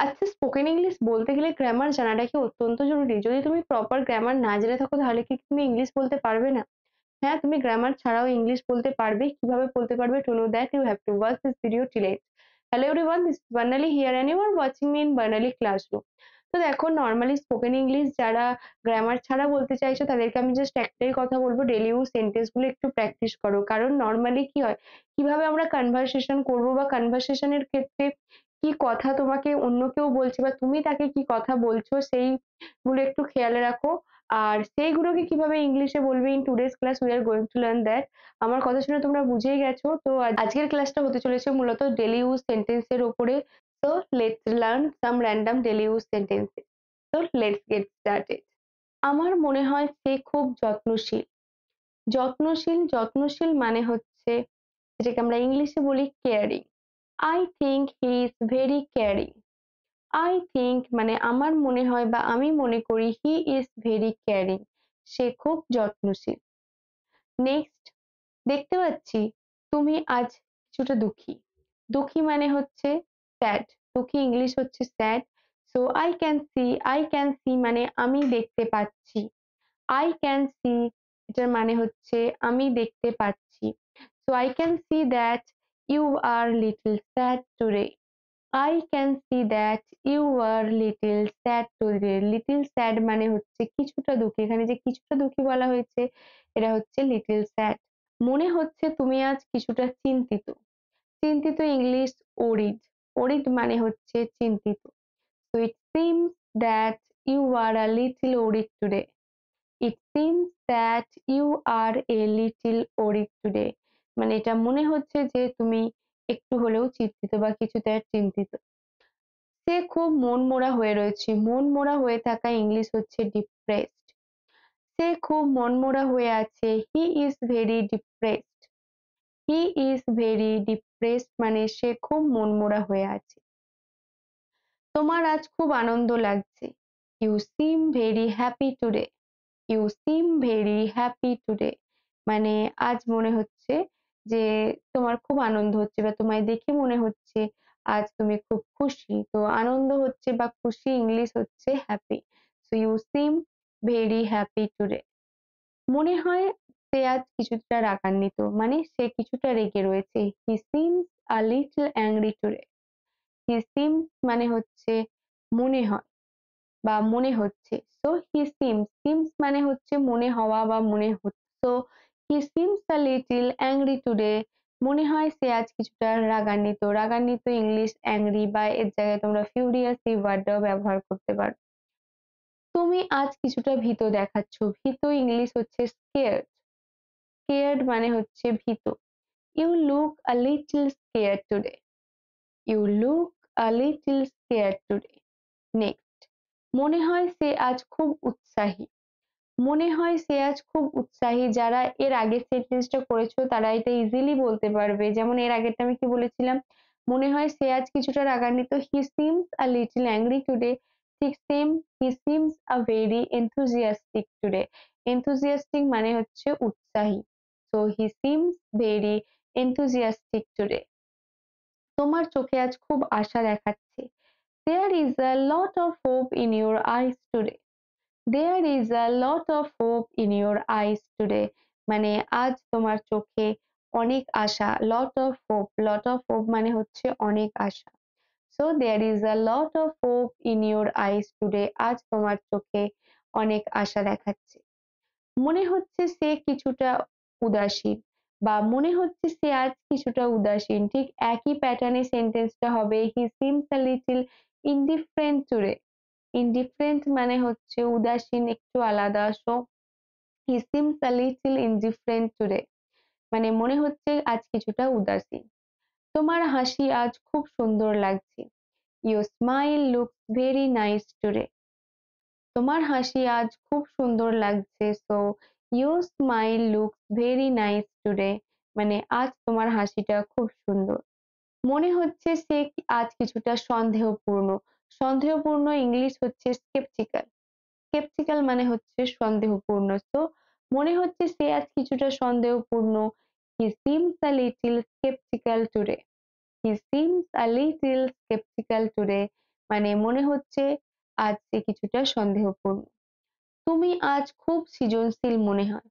আচ্ছা, spoken English বলতে গেলে গ্রামার জানাটা কি অত্যন্ত জরুরি? যদি তুমি প্রপার গ্রামার না জেনে থাকো তাহলে কি তুমি ইংলিশ বলতে পারবে না? হ্যাঁ, তুমি গ্রামার ছাড়াও ইংলিশ বলতে পারবে। কিভাবে বলতে পারবে? To know that you have to watch this video till end. Hello everyone, this is Barnali here and you are watching me in Barnali Classroom. তো দেখো, নরমালি স্পোকেন ইংলিশ যারা গ্রামার ছাড়া বলতে চাইছো তাদেরকে আমি জাস্ট একটাই কথা বলবো, ডেইলি ইউজ সেন্টেন্স গুলো একটু প্র্যাকটিস করো। কারণ নরমালি কি হয়, কিভাবে আমরা কনভারসেশন করবো বা কনভারসেশনের ক্ষেত্রে কি কথা তোমাকে অন্য কেউ বলছে বা তুমি তাকে কি কথা বলছো সেইগুলো একটু খেয়াল রাখো। আর সেইগুলোকে কিভাবে ইংলিশে বলবে, in today's class we are going to learn that. আমার কথা শুনে তোমরা বুঝেই গেছো। তো আজকের ক্লাসটা হতে চলেছে মূলত ডেইলি ইউজ সেন্টেন্স এর উপরে। So let's learn some random daily use sentences. So let's get started. আমার মনে হয় সে খুব যত্নশীল। যত্নশীল মানে হচ্ছে যেটাকে আমরা ইংলিশে বলি caring. I think he is very caring. I think মানে আমার মনে হয় বা আমি মনে করি he is very caring. সে খুব যত্নশীল। নেক্সট, দেখতে পাচ্ছি তুমি আজ কিছুটা দুঃখী। দুঃখী মানে হচ্ছে স্যাড। দুঃখী ইংলিশ হচ্ছে sad. So I can C মানে আমি দেখতে পাচ্ছি। আই ক্যান সি এটার মানে হচ্ছে আমি দেখতে পাচ্ছি। So I can see that you are little sad today. I can see that you are little sad today. Little sad মানে হচ্ছে কিছুটা দুঃখী। এখানে যে কিছুটা দুঃখী বলা হয়েছে এটা হচ্ছে লিটল স্যাড। মনে হচ্ছে তুমি আজ কিছুটা চিন্তিত। চিন্তিত ইংলিশ ওরিড। ওরিড মানে হচ্ছে চিন্তিত। So it seems that you are a little worried today. It seems that you are a little worried today. মানে এটা মনে হচ্ছে যে তুমি একটু হলেও চিন্তিত বা কিছুটা চিন্তিত। সে খুব মনমরা হয়ে রয়েছে। মনমরা হয়ে থাকা ইংলিশ হচ্ছে ডিপ্রেসড। সে খুব মনমরা হয়ে আছে। He is very depressed. He is very depressed মানে সে খুব মনমরা হয়ে আছে। তোমার আজ খুব আনন্দ লাগছে। You seem very happy today. You seem very happy today. মানে আজ মনে হচ্ছে যে তোমার খুব আনন্দ হচ্ছে বা তোমায় দেখে মনে হচ্ছে আজ তুমি খুব খুশি। তো আনন্দ হচ্ছে বা খুশি ইংলিশ হচ্ছে happy. So you seem very happy today. মনে হয় সে আজ কিছুটা রাগান্বিত মানে সে কিছুটা রেগে রয়েছে। He seems a little angry today. He seems মানে হচ্ছে মনে হয় বা মনে হচ্ছে। So he seems মানে হচ্ছে মনে হওয়া বা মনে হচ্ছে। So he seems a little angry today. মনে হয় সে আজ কিছুটা রাগান্বিত। রাগান্বিত ইংলিশ অ্যাংরি বা এর জায়গায় তোমরা ফিউরিয়াস এই ওয়ার্ডটাও ব্যবহার করতে পারো। তুমি আজ কিছুটা ভীত দেখাচ্ছ। ভীত ইংলিশ হচ্ছে স্কেয়ার্ড। স্কেয়ার্ড মানে হচ্ছে ভীত। You look a little scared today. You look a little scared today. Next, মনে হয় সে আজ খুব উৎসাহী। মনে হয় সে আজ খুব উৎসাহী। যারা এর আগের সেন্টেন্সটা করেছো তারা এটা ইজিলি বলতে পারবে। যেমন এর আগেরটা আমি কি বলেছিলাম, মনে হয় সে আজ কিছুটা রাগান্বিত। He seems a little angry today. ঠিক same, he seems a very enthusiastic today. Enthusiastic মানে হচ্ছে উৎসাহী। So he seems very enthusiastic today. তোমার চোখে আজ খুব আশা দেখাচ্ছে। There is a lot of hope in your eyes today. There is a lot of hope in your eyes today. মানে আজ তোমার চোখে অনেক আশা। Lot of hope মানে হচ্ছে অনেক আশা। So there is a lot of hope in your eyes today. আজ তোমার চোখে অনেক আশা দেখাচ্ছে। মনে হচ্ছে সে কিছুটা উদাসীন বা মনে হচ্ছে সে আজ কিছুটা উদাসীন। ঠিক একই প্যাটার্নে সেন্টেন্সটা হবে। He seems a little indifferent today. Indifferent মানে হচ্ছে উদাসীন, একটু আলাদা। So he seems a little indifferent today. মানে মনে হচ্ছে আজ কিছুটা উদাসীন। তোমার হাসি আজ খুব সুন্দর লাগছে। Your smile looks very nice today. তোমার হাসি আজ খুব সুন্দর লাগছে। So your smile looks very nice today. মানে আজ তোমার হাসিটা খুব সুন্দর। মনে হচ্ছে সে আজ কিছুটা সন্দেহপূর্ণ। সন্দেহপূর্ণ ইংলিশ হচ্ছে skeptical. skeptical মানে হচ্ছে সন্দেহপূর্ণ। তো মনে হচ্ছে সে আজ কিছুটা সন্দেহপূর্ণ। He seems a little skeptical today. He seems a little skeptical today. মানে মনে হচ্ছে আজ সে কিছুটা সন্দেহপূর্ণ। তুমি আজ খুব সৃজনশীল মনে হয়।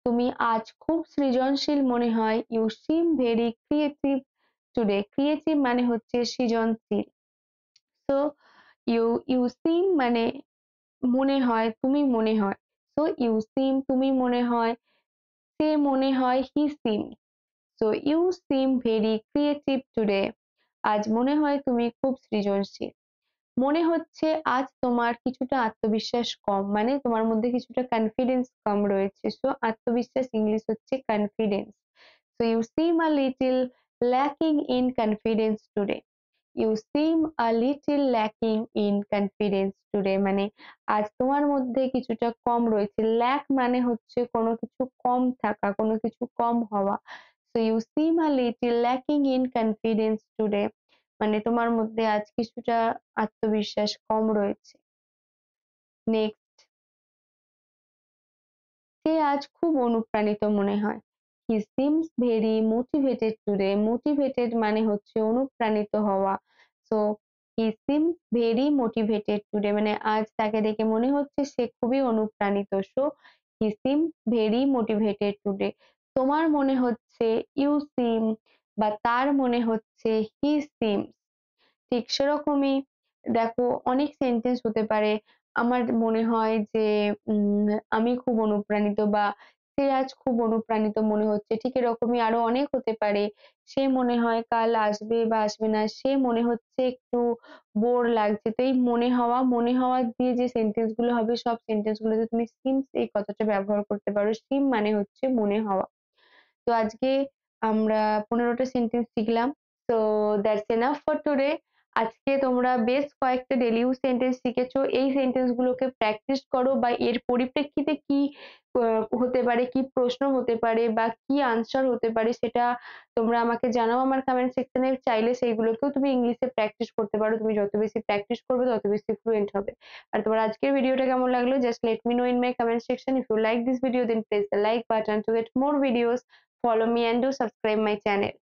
তুমি আজ খুব সৃজনশীল মনে হয়। You seem very creative today. Creative মানে হচ্ছে সৃজনশীল। সো ইউ সিম মানে মনে হয়, তুমি মনে হয়। সো ইউ সিম তুমি মনে হয়, সে মনে হয়, he seem. So you seem very creative today. আজ মনে হয় তুমি খুব সৃজনশীল। মনে হচ্ছে আজ তোমার কিছুটা আত্মবিশ্বাস কম, মানে তোমার মধ্যে কিছুটা কনফিডেন্স কম রয়েছে। সো আত্মবিশ্বাস ইংলিশ হচ্ছে confidence. So you seem a little lacking in confidence today. You seem a little lacking in confidence today, মানে আজ তোমার মধ্যে কিছুটা কম রয়েছে। ল্যাক মানে হচ্ছে কোনো কিছু কম থাকা, কোনো কিছু কম হওয়া। So you seem a little lacking in confidence today, মানে তোমার মধ্যে আজ কিছুটা আত্মবিশ্বাস কম রয়েছে। নেক্সট, সে আজ খুব অনুপ্রাণিত মনে হয়। He seems very motivated today. Motivated মানে হচ্ছে অনুপ্রাণিত হওয়া। So he seems very motivated today, মানে আজ তাকে দেখে মনে হচ্ছে সে খুবই অনুপ্রাণিত। So he seems very motivated today. তোমার মনে হচ্ছে ইউ সিম, বা তার মনে হচ্ছে হি সিমস। ঠিক সেরকমই দেখো অনেক সেন্টেন্স হতে পারে। আমার মনে হয় যে আমি খুব অনুপ্রাণিত, বা সে আজ খুব অনুপ্রাণিত মনে হচ্ছে। ঠিক এরকমই আরো অনেক হতে পারে। সে মনে হয় কাল আসবে বা আসবে না। সে মনে হচ্ছে একটু বোর লাগছে। তো এই মনে হওয়া দিয়ে যে সেন্টেন্স গুলো হবে, সব সেন্টেন্স গুলোতে তুমি সিমস এই কথাটা ব্যবহার করতে পারো। সিম মানে হচ্ছে মনে হওয়া। তো আজকে আমরা 15টা সেন্টেন্স শিখলাম। তো দ্যাটস এনাফ ফর টুডে। আজকে তোমরা বেশ কয়েকটা ডেইলি ইউজ সেন্টেন্স শিখেছো। এই সেন্টেন্স গুলোকে প্র্যাকটিস করো, বা এর পরিপ্রেক্ষিতে কি হতে পারে, কি প্রশ্ন হতে পারে, বা কি আনসার হতে পারে, সেটা তোমরা আমাকে জানাও আমার কমেন্ট সেকশনে। চাইলে সেইগুলোকেও তুমি ইংলিশে প্র্যাকটিস করতে পারো। তুমি যত বেশি প্র্যাকটিস করবে তত বেশি ফ্লুয়েন্ট হবে। আর তোমার আজকের ভিডিওটা কেমন লাগলো, just let me know in my comment section. If you like this video, then press the like button to get more videos. Follow me and do subscribe my channel.